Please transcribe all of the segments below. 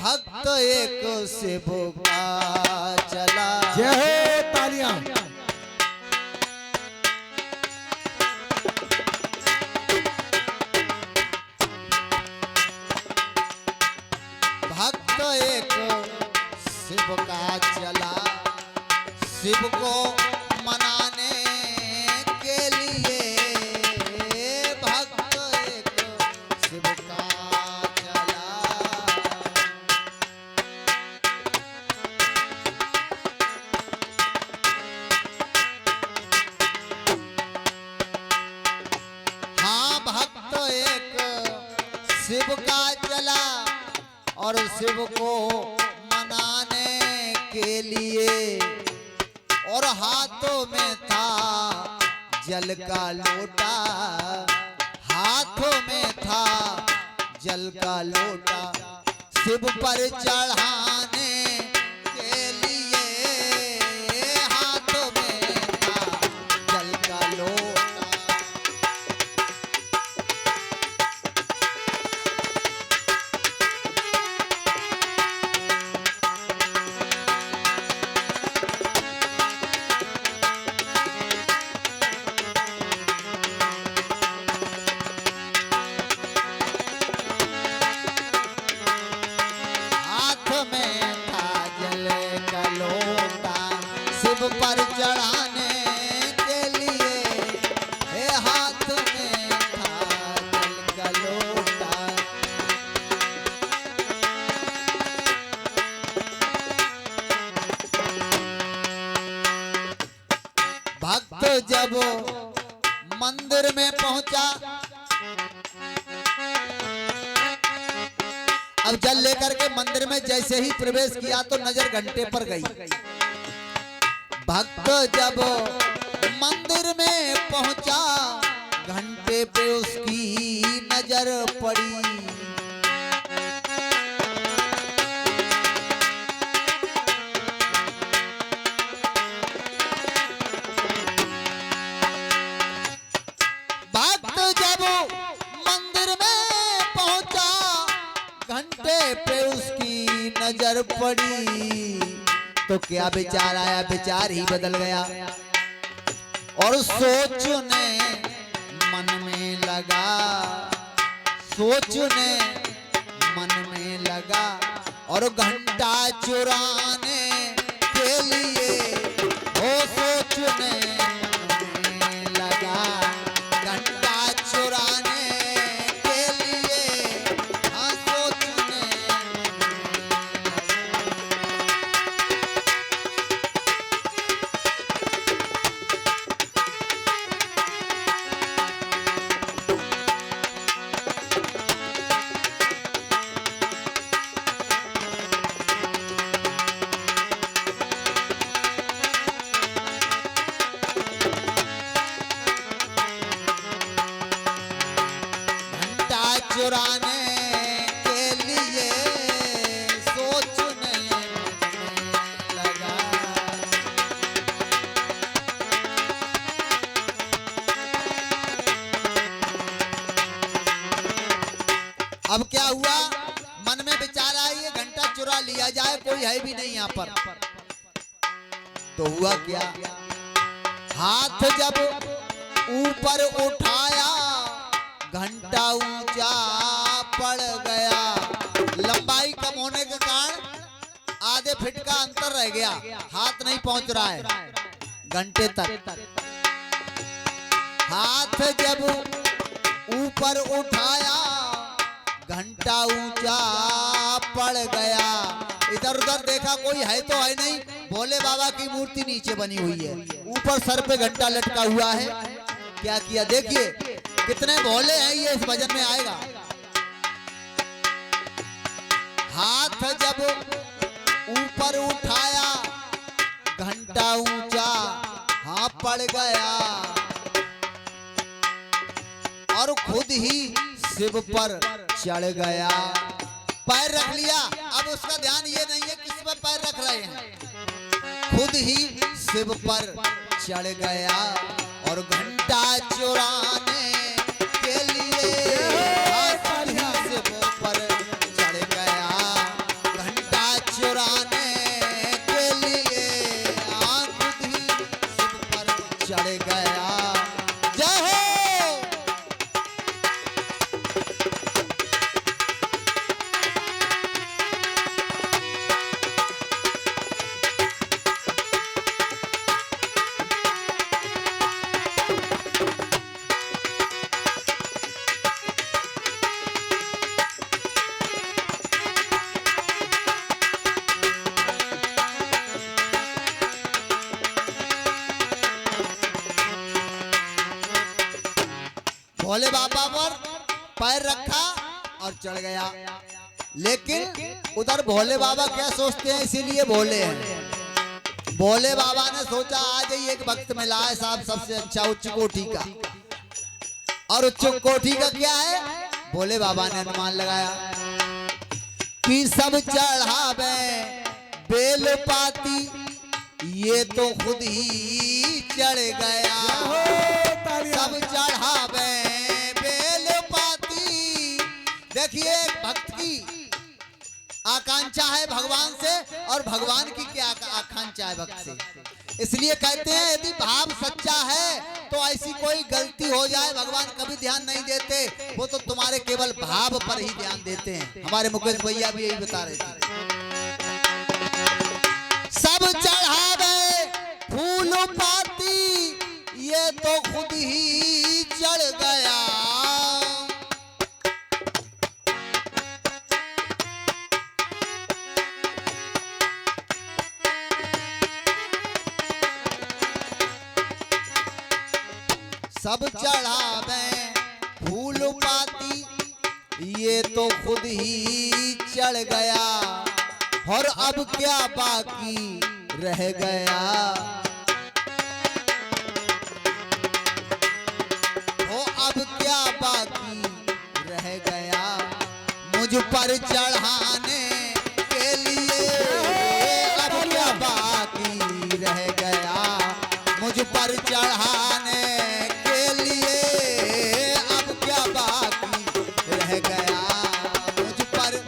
भक्त एक शिव का चला। जय हो, तालियां। भक्त एक शिव का चला, शिव को मनाने के लिए भक्त एक शिव का चला। हाँ, भक्त एक शिव का चला और शिव को मनाने के लिए, और हाथों में था जल का लोटा, हाथों में था जल का लोटा, शिव पर चढ़ाने के लिए हाथों में था जल का लोटा। पर चढ़ाने के लिए हे हाथ में था जल का लोटा। भक्त जब मंदिर में पहुंचा, अब जल लेकर के मंदिर में जैसे ही प्रवेश किया तो नजर घंटे पर गई। भक्त जब मंदिर में पहुंचा, घंटे पे उसकी नजर पड़ी। भक्त जब मंदिर में पहुंचा, घंटे पे उसकी नजर पड़ी तो क्या विचार आया, विचार ही बदल गया और सोचने मन में लगा, सोचने मन में लगा और घंटा चुराने के लिए वो सोचने मन में लगा, घंटा चुराने के लिए हाँ सोचने। चुराने के लिए सोचने लगा। अब क्या हुआ, मन में विचार आया ये घंटा चुरा लिया जाए, कोई है भी नहीं यहाँ पर। तो हुआ क्या, हाथ जब ऊपर उठाया घंटा ऊंचा पड़ गया। लंबाई कम होने के कारण आधे फीट का अंतर रह गया, हाथ नहीं पहुंच रहा है घंटे तक। हाथ जब ऊपर उठाया घंटा ऊंचा पड़ गया। इधर उधर देखा, कोई है तो है नहीं, भोले बाबा की मूर्ति नीचे बनी हुई है, ऊपर सर पे घंटा लटका हुआ है। क्या किया देखिए, कितने भोले हैं ये इस भजन में आएगा। हाथ जब ऊपर उठाया घंटा ऊंचा हाँ पड़ गया और खुद ही शिव पर चढ़ गया। पैर रख लिया, अब उसका ध्यान ये नहीं है किस पर पैर रख रहे हैं, खुद ही शिव पर चढ़ गया और घंटा चुराने के लिए शिव पर चढ़ गया। भोले बाबा पर पैर रखा और चढ़ गया। लेकिन उधर भोले बाबा क्या सोचते हैं, इसीलिए भोले हैं। भोले बाबा ने सोचा आज ही एक भक्त मिला है साहब सबसे अच्छा उच्च कोटि का, और उच्च कोटि का क्या है, भोले बाबा ने अनुमान लगाया कि सब चढ़ावे बेल पाती, ये तो खुद ही चढ़ गया। सब चढ़ावे बेल पाती। देखिए भक्त की आकांक्षा है भगवान से, और भगवान की क्या आकांक्षा है भक्त से। इसलिए कहते हैं यदि भाव सच्चा है तो ऐसी कोई गलती हो जाए भगवान कभी ध्यान नहीं देते, वो तो तुम्हारे केवल भाव पर ही ध्यान देते हैं। हमारे मुकेश भैया भी यही बता रहे थे। सब चढ़ावे फूल पाती, ये तो खुद ही चढ़ गया। सब चढ़ावे फूल पाती, ये तो खुद ही चढ़ गया। और अब क्या बाकी रह गया, हो अब क्या बाकी रह गया, मुझ पर चढ़ाने के लिए। अब क्या बाकी रह गया, मुझ पर चढ़ाने के लिए। अब क्या बाकी रह गया, मुझ पर।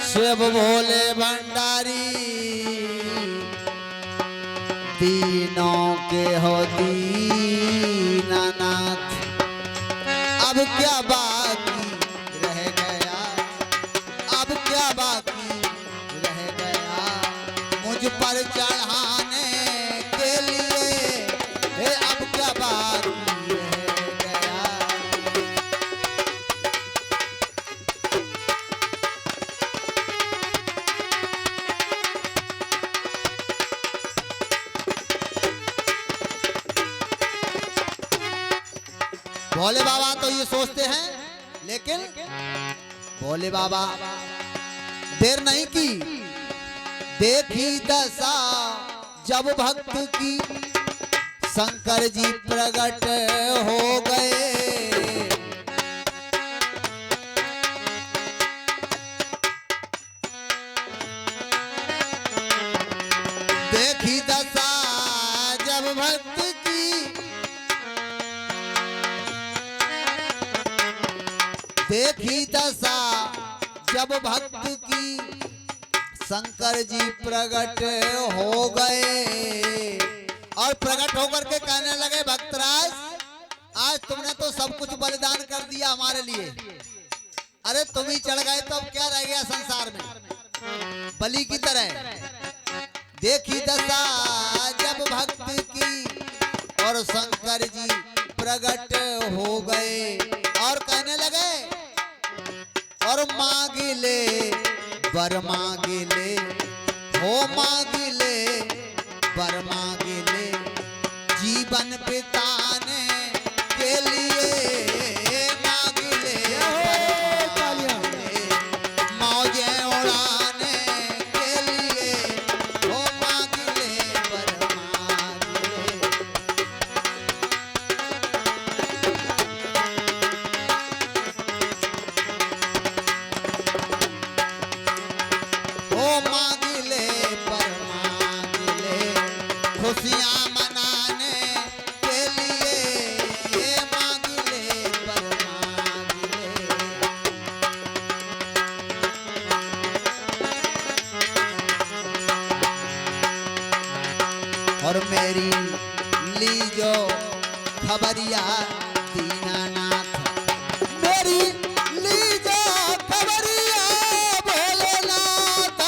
शिव भोले भंडारी दीनों के हो दीनानाथ। अब क्या बाकी रह गया, अब क्या बाकी रह गया, मुझ पर चढ़ाने के लिए। अब क्या बाकी रह गया। भोले बाबा तो ये सोचते हैं, लेकिन भोले बाबा देर नहीं की। देखी दशा जब भक्त की, शंकर जी प्रकट हो गए। देखी दशा जब भक्त की, देखी दशा जब भक्त की, शंकर जी प्रकट हो गए। और प्रकट होकर के कहने लगे भक्तराज आज तुमने तो सब कुछ बलिदान कर दिया हमारे लिए, अरे तुम ही चढ़ गए तो अब क्या रह गया संसार में बलि की तरह। देखी दशा जब भक्त की, और शंकर जी प्रकट हो गए। और कहने लगे और मांग ले वर मांग ले, हो मांग ले वर मांग ले, जीवन बिताने के लिए मांग ले वर मांग ले, मौजें उड़ाने के लिए, हो मांग ले वर मांग ले। मांग ले पर मांग ले, खुशियां मनाने के लिए। ये मांग ले पर मांग ले। और मेरी लीजो खबरिया दीनानाथ, मेरी लीजो खबरिया भोलेनाथ।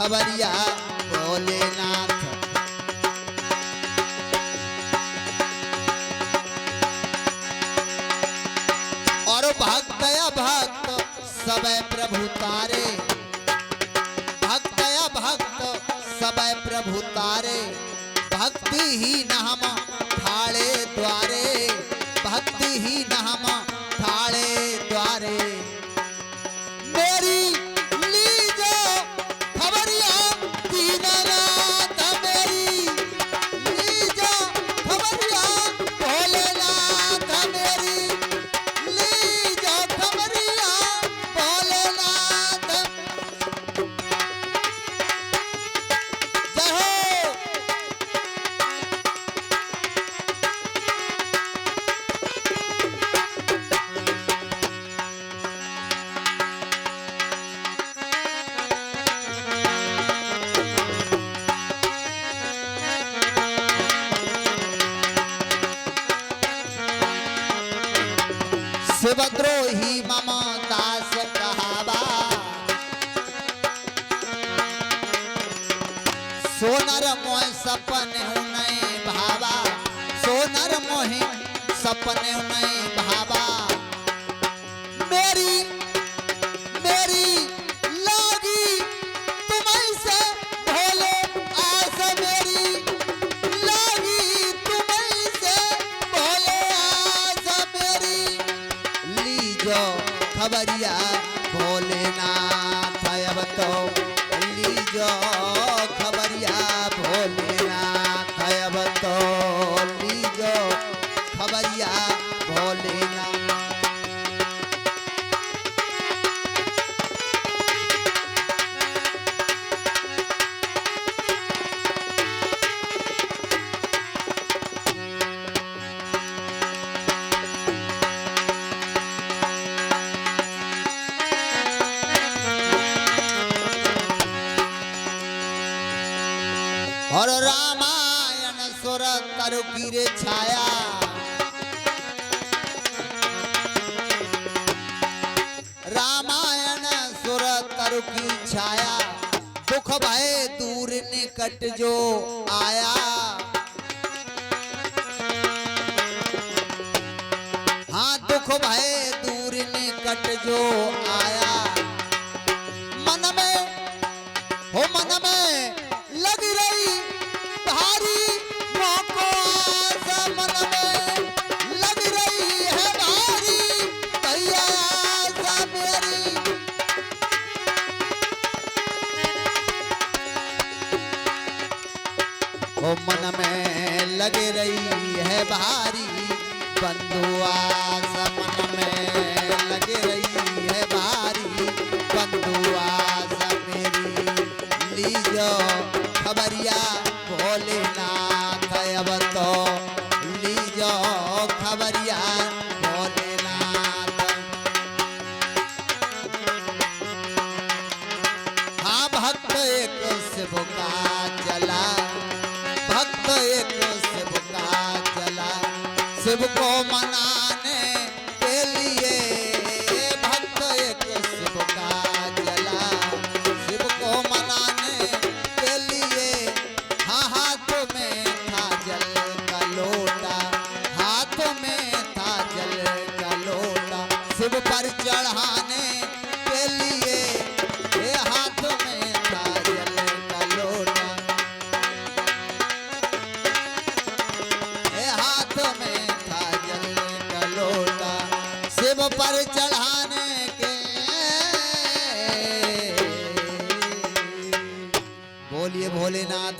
खबरिया भोलेनाथ। और भक्त भक्त सब प्रभु तारे, भक्त भक्त सब प्रभु तारे, भक्ति ही न हम ठाड़े द्वारे, भक्ति ही न हम ठाड़े द्वारे। मेरी लीजो खबरिया दीनानाथ, मेरी लीजो खबरिया भोलेनाथ, मेरी लीजो खबरिया भोलेनाथ। जय हो। शिवद्रोही मम दास कहावा, सोनर मोह सपने नहीं भावा, सोनर मोह सपने नहीं भावा। मेरी मेरी लागी तुम्हें से भोले आस, मेरी लागी तुम्हें से भोले आस, मेरी लीजो खबरिया भोलेनाथ। अब तो लीजो खबरिया भोलेनाथ, अब तो लीजो खबरिया भोलेनाथ। और रामायण सुर तरु की रे छाया, रामायण सुर तरु की छाया, दुख भय दूर निकट जो आया। हाँ दुख भय दूर निकट जो आया। मन में हो मन में लग रही भारी मोको आस, मन में लग रही है भारी भैया आस मेरी। ओ मन में लग रही है भारी बंधु आस, मन में लग रही है भारी बंधु आस मेरी। लीजो खबरिया भोलेनाथ, अब तो लीजो खबरिया भोलेनाथ। हाँ भक्त एक शिव का चला, भक्त एक शिव का चला, शिव को मनाने के लिए भक्त एक शिव का चला, शिव को मनाने के लिए। हाँ हाथ में था जल का लोटा, हाथ में था जल का लोटा, शिव पर चढ़ाने के लिए ये हाथ में था जल का लोटा, ये हाथ में था जल का लोटा, शिव पर चढ़ाने के। बोलिए भोलेनाथ।